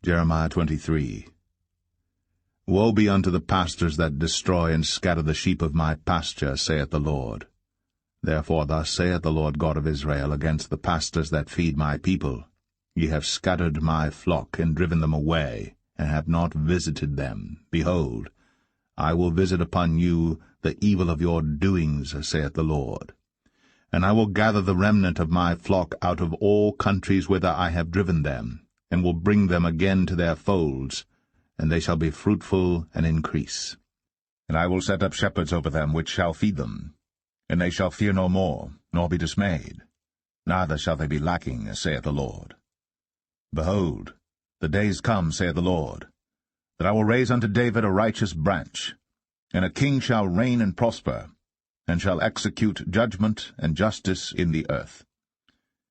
Jeremiah 23. Woe be unto the pastors that destroy and scatter the sheep of my pasture, saith the Lord. Therefore thus saith the Lord God of Israel against the pastors that feed my people, Ye have scattered my flock, and driven them away, and have not visited them. Behold, I will visit upon you the evil of your doings, saith the Lord. And I will gather the remnant of my flock out of all countries whither I have driven them, and will bring them again to their folds, and they shall be fruitful and increase. And I will set up shepherds over them which shall feed them, and they shall fear no more, nor be dismayed, neither shall they be lacking, saith the Lord. Behold, the days come, saith the Lord, that I will raise unto David a righteous branch, and a king shall reign and prosper, and shall execute judgment and justice in the earth.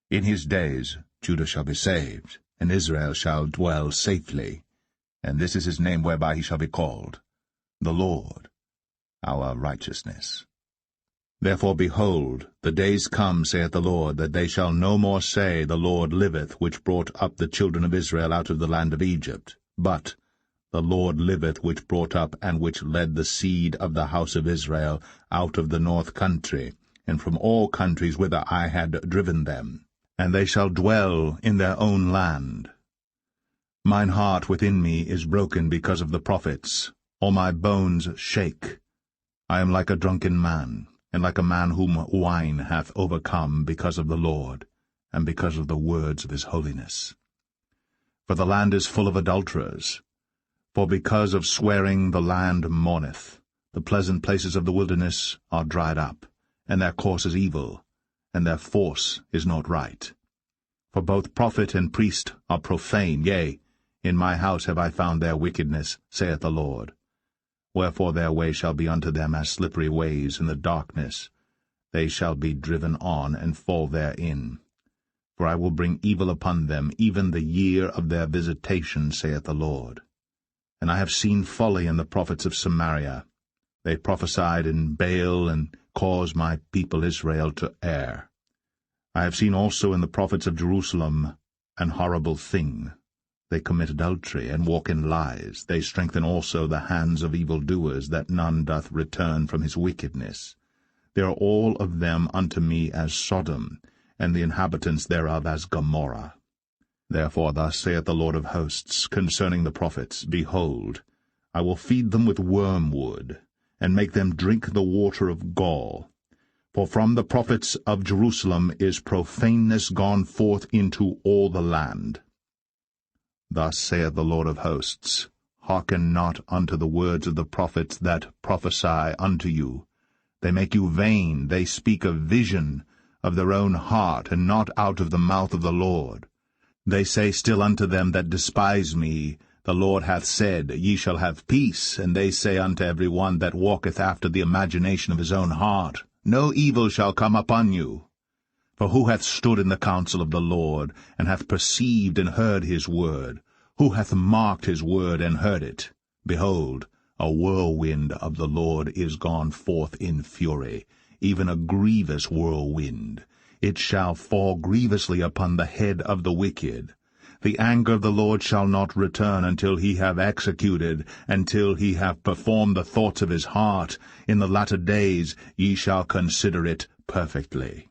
In his days Judah shall be saved, and Israel shall dwell safely, and this is his name whereby he shall be called, the Lord, our righteousness. Therefore, behold, the days come, saith the Lord, that they shall no more say, The Lord liveth, which brought up the children of Israel out of the land of Egypt, but, The Lord liveth, which brought up and which led the seed of the house of Israel out of the north country, and from all countries whither I had driven them, and they shall dwell in their own land. Mine heart within me is broken because of the prophets, all my bones shake. I am like a drunken man, and like a man whom wine hath overcome, because of the Lord, and because of the words of his holiness. For the land is full of adulterers. For because of swearing the land mourneth. The pleasant places of the wilderness are dried up, and their course is evil, and their force is not right. For both prophet and priest are profane, yea, in my house have I found their wickedness, saith the Lord. Wherefore their way shall be unto them as slippery ways in the darkness. They shall be driven on, and fall therein. For I will bring evil upon them, even the year of their visitation, saith the Lord. And I have seen folly in the prophets of Samaria. They prophesied in Baal, and caused my people Israel to err. I have seen also in the prophets of Jerusalem an horrible thing. They commit adultery, and walk in lies. They strengthen also the hands of evildoers, that none doth return from his wickedness. They are all of them unto me as Sodom, and the inhabitants thereof as Gomorrah. Therefore thus saith the Lord of hosts concerning the prophets, Behold, I will feed them with wormwood, and make them drink the water of gall. For from the prophets of Jerusalem is profaneness gone forth into all the land. Thus saith the Lord of hosts, Hearken not unto the words of the prophets that prophesy unto you. They make you vain, they speak a vision of their own heart, and not out of the mouth of the Lord. They say still unto them that despise me, The Lord hath said, Ye shall have peace. And they say unto every one that walketh after the imagination of his own heart, No evil shall come upon you. For who hath stood in the counsel of the Lord, and hath perceived and heard his word? Who hath marked his word and heard it? Behold, a whirlwind of the Lord is gone forth in fury, even a grievous whirlwind. It shall fall grievously upon the head of the wicked. The anger of the Lord shall not return until he have executed, until he have performed the thoughts of his heart. In the latter days ye shall consider it perfectly.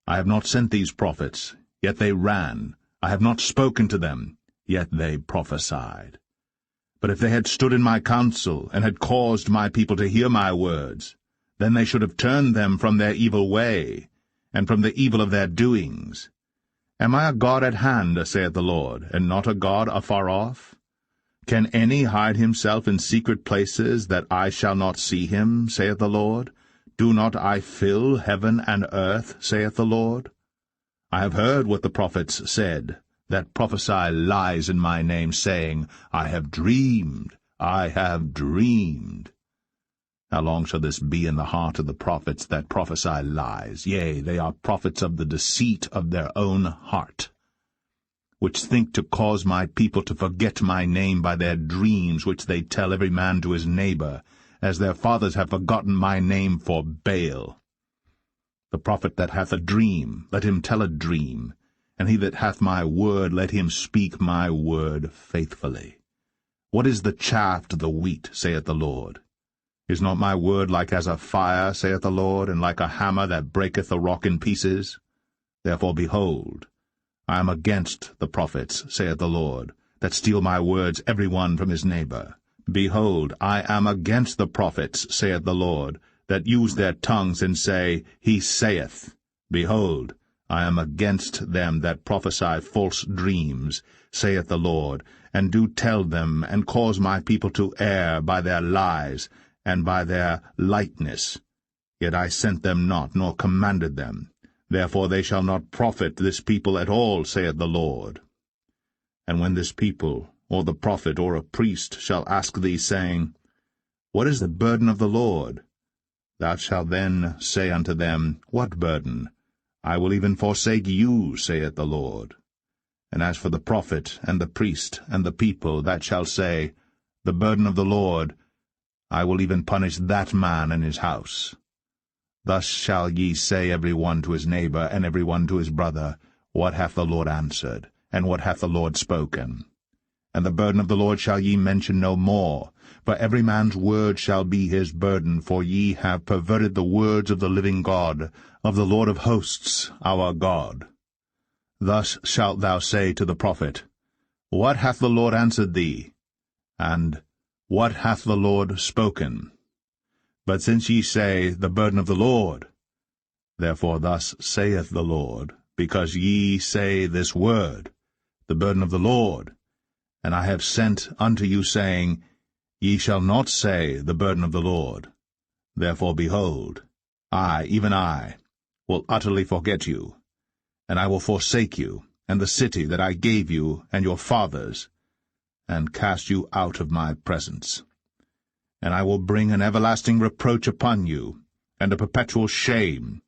I have not sent these prophets, yet they ran. I have not spoken to them, yet they prophesied. But if they had stood in my counsel, and had caused my people to hear my words, then they should have turned them from their evil way, and from the evil of their doings. Am I a God at hand, saith the Lord, and not a God afar off? Can any hide himself in secret places, that I shall not see him, saith the Lord? Do not I fill heaven and earth, saith the Lord? I have heard what the prophets said, that prophesy lies in my name, saying, I have dreamed, I have dreamed. How long shall this be in the heart of the prophets that prophesy lies? Yea, they are prophets of the deceit of their own heart, which think to cause my people to forget my name by their dreams, which they tell every man to his neighbor, as their fathers have forgotten my name for Baal. The prophet that hath a dream, let him tell a dream. and he that hath my word, let him speak my word faithfully. What is the chaff to the wheat, saith the Lord? Is not my word like as a fire, saith the Lord, and like a hammer that breaketh the rock in pieces? Therefore, behold, I am against the prophets, saith the Lord, that steal my words every one from his neighbor. Behold, I am against the prophets, saith the Lord, that use their tongues and say, He saith. Behold, I am against them that prophesy false dreams, saith the Lord, and do tell them, and cause my people to err by their lies, and by their lightness. Yet I sent them not, nor commanded them. Therefore they shall not profit this people at all, saith the Lord. And when this people, or the prophet, or a priest, shall ask thee, saying, What is the burden of the Lord? Thou shalt then say unto them, What burden? I will even forsake you, saith the Lord. And as for the prophet, and the priest, and the people, that shall say, The burden of the Lord, I will even punish that man and his house. Thus shall ye say every one to his neighbor, and every one to his brother, What hath the Lord answered, and what hath the Lord spoken? And the burden of the Lord shall ye mention no more, for every man's word shall be his burden, for ye have perverted the words of the living God, of the Lord of hosts, our God. Thus shalt thou say to the prophet, What hath the Lord answered thee? And, What hath the Lord spoken? But since ye say, The burden of the Lord, therefore thus saith the Lord, because ye say this word, The burden of the Lord, and I have sent unto you, saying, Ye shall not say, The burden of the Lord. Therefore, behold, I, even I, will utterly forget you, and I will forsake you, and the city that I gave you and your fathers, and cast you out of my presence. And I will bring an everlasting reproach upon you, and a perpetual shame,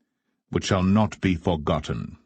which shall not be forgotten.